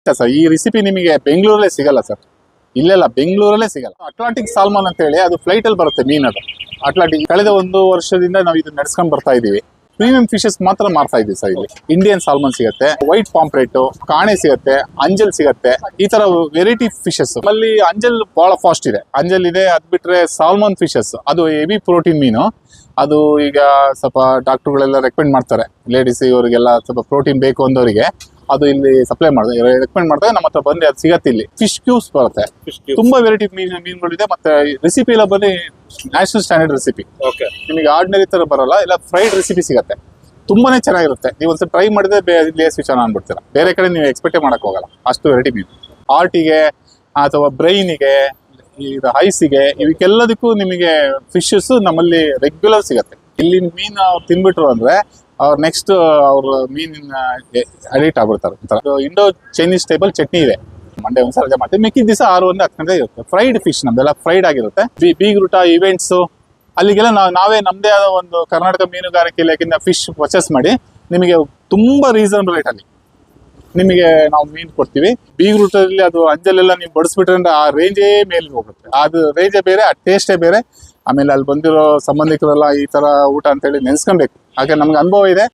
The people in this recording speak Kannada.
ಖಂಡಿತ ಸರ್, ಈ ರೆಸಿಪಿ ನಿಮಗೆ ಬೆಂಗಳೂರಲ್ಲೇ ಸಿಗಲ್ಲ ಸರ್. ಇಲ್ಲೆಲ್ಲ ಬೆಂಗಳೂರಲ್ಲೇ ಸಿಗಲ್ಲ. ಅಟ್ಲಾಂಟಿಕ್ ಸಾಲ್ಮನ್ ಅಂತ ಹೇಳಿ ಅದು ಫ್ಲೈಟ್ ಅಲ್ಲಿ ಬರುತ್ತೆ ಮೀನದು. ಅಟ್ಲಾಂಟಿಕ್ ಕಳೆದ 1 ವರ್ಷದಿಂದ ನಾವು ಇದನ್ನ ನಡೆಸ್ಕೊಂಡು ಬರ್ತಾ ಇದೀವಿ. ಪ್ರೀಮಿಯಂ ಫಿಶಸ್ ಮಾತ್ರ ಮಾರ್ತಾ ಇದೀವಿ ಸರ್. ಇಲ್ಲಿ ಇಂಡಿಯನ್ ಸಾಲ್ಮನ್ ಸಿಗುತ್ತೆ, ವೈಟ್ ಪಾಂಪ್ರೆಟ್, ಕಾಣೆ ಸಿಗುತ್ತೆ, ಅಂಜಲ್ ಸಿಗುತ್ತೆ. ಈ ತರ ವೆರೈಟಿ ಫಿಶಸ್. ಅಲ್ಲಿ ಅಂಜಲ್ ಬಹಳ ಫಾಸ್ಟ್ ಇದೆ. ಅಂಜಲ್ ಇದೆ. ಅದ್ ಬಿಟ್ರೆ ಸಾಲ್ಮನ್ ಫಿಶಸ್ ಅದು ಹೆವಿ ಪ್ರೋಟೀನ್ ಮೀನು. ಅದು ಈಗ ಸ್ವಲ್ಪ ಡಾಕ್ಟರ್ಗಳೆಲ್ಲ ರೆಕಮೆಂಡ್ ಮಾಡ್ತಾರೆ, ಲೇಡೀಸ್ ಇವರಿಗೆಲ್ಲ ಸ್ವಲ್ಪ ಪ್ರೋಟೀನ್ ಬೇಕು ಅಂದವರಿಗೆ ಅದು ಇಲ್ಲಿ ಸಪ್ಲೈ ಮಾಡ್ತಾರೆ, ರೆಕಮೆಂಡ್ ಮಾಡ್ತಾರೆ. ನಮ್ಮ ಹತ್ರ ಬಂದ್ರೆ ಅದು ಸಿಗತ್ತೆ. ಇಲ್ಲಿ ಫಿಶ್ ಕ್ಯೂಬ್ಸ್ ಬರುತ್ತೆ, ತುಂಬಾ ವೆರೈಟಿ ಮೀನುಗಳಿದೆ. ಮತ್ತೆ ರೆಸಿಪಿ ಎಲ್ಲ ಬನ್ನಿ ನ್ಯಾಷನಲ್ ಸ್ಟ್ಯಾಂಡರ್ಡ್ ರೆಸಿಪಿ. ನಿಮಗೆ ಆರ್ಡಿನರಿ ತರ ಬರಲ್ಲ, ಇಲ್ಲ ಫ್ರೈಡ್ ರೆಸಿಪಿ ಸಿಗುತ್ತೆ. ತುಂಬಾನೇ ಚೆನ್ನಾಗಿರುತ್ತೆ. ನೀವು ಒಂದ್ಸಲ ಟ್ರೈ ಮಾಡಿದ್ರೆ ಲೇಸ್ ಚೆನ್ನಾಗಿ ಅನ್ಬಿಡ್ತೀರಾ. ಬೇರೆ ಕಡೆ ನೀವು ಎಕ್ಸ್ಪೆಕ್ಟೇ ಮಾಡಕ್ ಹೋಗಲ್ಲ, ಅಷ್ಟು ವೆರೈಟಿ ಮೀನು. ಆರ್ಟಿಗೆ ಅಥವಾ ಬ್ರೈನಿಗೆ, ಇದು ಐಸಿಗೆ, ಇವಕ್ಕೆಲ್ಲದಕ್ಕೂ ನಿಮಗೆ ಫಿಶಸ್ ನಮ್ಮಲ್ಲಿ ರೆಗ್ಯುಲರ್ ಸಿಗುತ್ತೆ. ಇಲ್ಲಿ ಮೀನು ತಿನ್ಬಿಟ್ರು ಅಂದ್ರೆ ಅವ್ರು ನೆಕ್ಸ್ಟ್ ಅವ್ರ ಮೀನಿನ ಅಡಿಕ್ಟ್ ಆಗ್ಬಿಡ್ತಾರೆ. ಇಂಡೋ ಚೈನೀಸ್ ಟೇಬಲ್ ಚಟ್ನಿ ಇದೆ, ಮಂಡೇ ಒಂದ್ಸಲ ರಜೆ ಮಾಡ್ತೀವಿ. ಮಿಕ್ಕಿದ ದಿವಸ 6 ಗಂಟೆ ಇರುತ್ತೆ. ಫ್ರೈಡ್ ಫಿಶ್ ನಮ್ದೆಲ್ಲ ಫ್ರೈಡ್ ಆಗಿರುತ್ತೆ. ಬೀಗ್ರೂಟ ಇವೆಂಟ್ಸ್ ಅಲ್ಲಿಗೆಲ್ಲ ನಾವೇ ನಮ್ದೇ ಆದ ಒಂದು ಕರ್ನಾಟಕ ಮೀನುಗಾರಿಕೆ ಇಲಾಖೆಯಿಂದ ಫಿಶ್ ಪರ್ಚೇಸ್ ಮಾಡಿ ನಿಮಗೆ ತುಂಬಾ ರೀಸನಬಲ್ ರೇಟ್ ಅಲ್ಲಿ ನಿಮಗೆ ನಾವು ಮೀನು ಕೊಡ್ತೀವಿ. ಬೀಗ್ರೂಟಲ್ಲಿ ಅದು ಅಂಜಲೆಲ್ಲ ನೀವು ಬಡಿಸ್ಬಿಟ್ರೆ ಅಂದ್ರೆ ಆ ರೇಂಜೇ ಮೇಲೆ ಹೋಗುತ್ತೆ. ಅದು ರೇಂಜೇ ಬೇರೆ, ಆ ಟೇಸ್ಟೇ ಬೇರೆ. ಆಮೇಲೆ ಅಲ್ಲಿ ಬಂದಿರೋ ಸಂಬಂಧಿಕರೆಲ್ಲ ಈ ತರ ಊಟ ಅಂತ ಹೇಳಿ ನೆನ್ಸ್ಕೊಬೇಕು. ಹಾಗೆ ನಮ್ಗೆ ಅನುಭವ ಇದೆ.